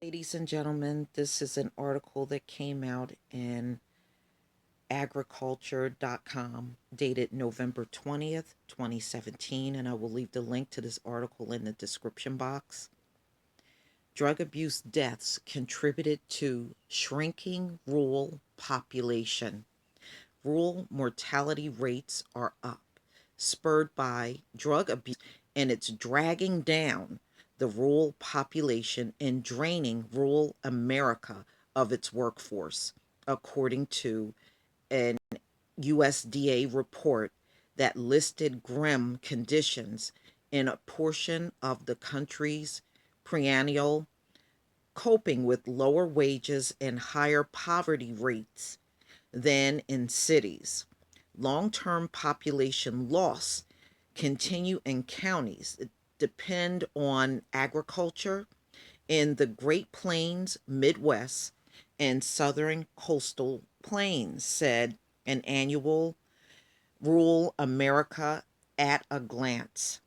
Ladies and gentlemen, this is an article that came out in agriculture.com dated November 20th, 2017, and I will leave the link to this article in the description box. Drug abuse deaths contributed to shrinking rural population. Rural mortality rates are up, spurred by drug abuse, and it's dragging down the rural population and draining rural America of its workforce, according to an USDA report that listed grim conditions in a portion of the country's perennial, coping with lower wages and higher poverty rates than in cities. Long-term population loss continue in counties that depend on agriculture in the Great Plains, Midwest, and southern coastal plains, said an annual Rural America at a Glance.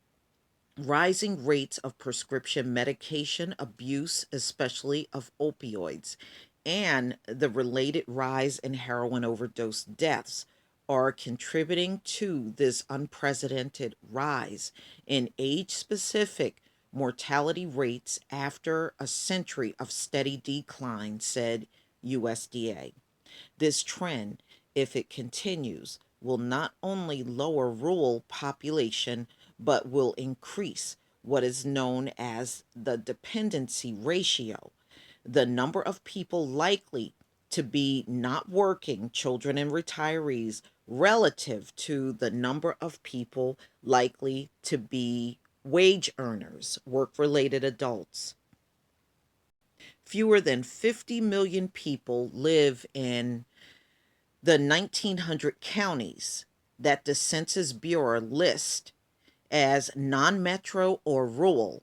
Rising rates of prescription medication abuse, especially of opioids, and the related rise in heroin overdose deaths are contributing to this unprecedented rise in age specific mortality rates after a century of steady decline, said USDA. This trend, if it continues, will not only lower rural population but will increase what is known as the dependency ratio, the number of people likely to be not working, children and retirees, relative to the number of people likely to be wage earners, work related adults. Fewer than 50 million people live in the 1,900 counties that the Census Bureau lists as non metro or rural,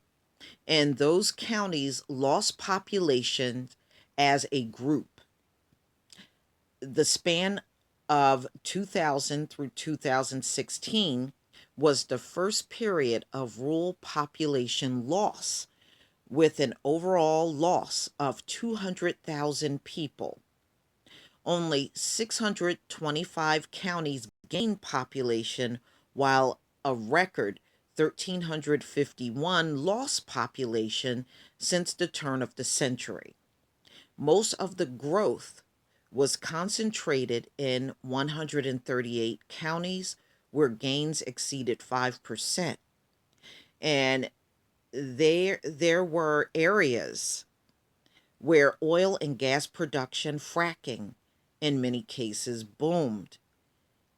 and those counties lost population as a group. The span of 2000 through 2016 was the first period of rural population loss, with an overall loss of 200,000 people. Only 625 counties gained population, while a record 1,351 lost population since the turn of the century. Most of the growth was concentrated in 138 counties where gains exceeded 5%. And there were areas where oil and gas production, fracking, in many cases, boomed,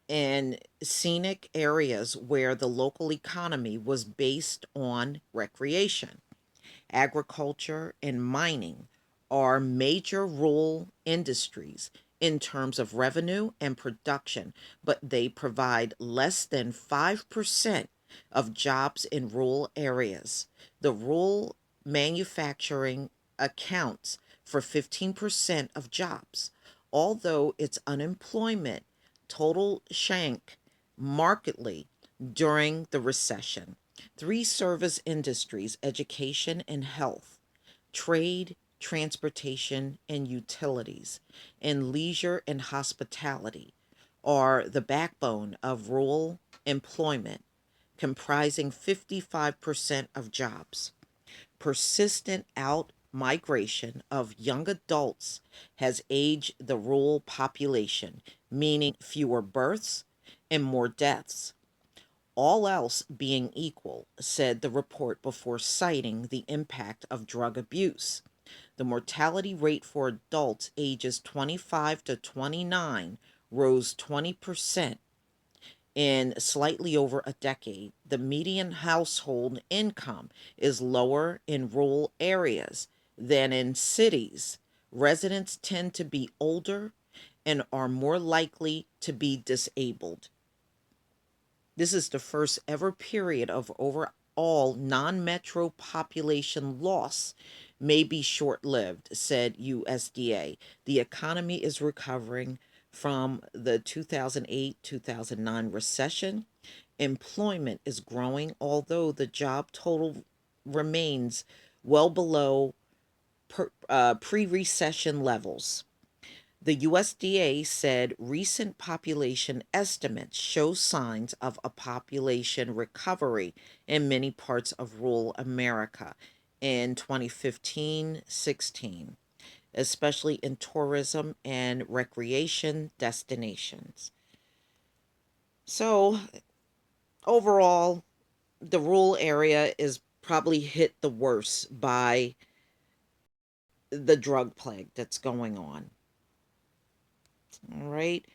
and scenic areas where the local economy was based on recreation. Agriculture and mining are major rural industries in terms of revenue and production, but they provide less than 5% of jobs in rural areas. The rural manufacturing accounts for 15% of jobs, although its unemployment total shrank markedly during the recession. Three service industries, education and health, trade, transportation and utilities, and leisure and hospitality, are the backbone of rural employment, comprising 55% of jobs. Persistent out migration of young adults has aged the rural population, meaning fewer births and more deaths. All else being equal, said the report before citing the impact of drug abuse. The mortality rate for adults ages 25 to 29 rose 20% in slightly over a decade. The median household income is lower in rural areas than in cities. Residents tend to be older and are more likely to be disabled. This is the first ever period of overall non metro population loss may be short lived, said USDA. The economy is recovering from the 2008 2009 recession. Employment is growing, although the job total remains well below pre-recession levels. The USDA said recent population estimates show signs of a population recovery in many parts of rural America in 2015-16, especially in tourism and recreation destinations. So, overall, the rural area is probably hit the worst by the drug plague that's going on. All right.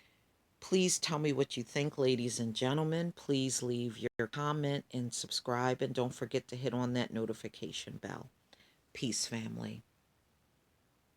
Please tell me what you think, ladies and gentlemen. Please leave your comment and subscribe. And don't forget to hit on that notification bell. Peace, family.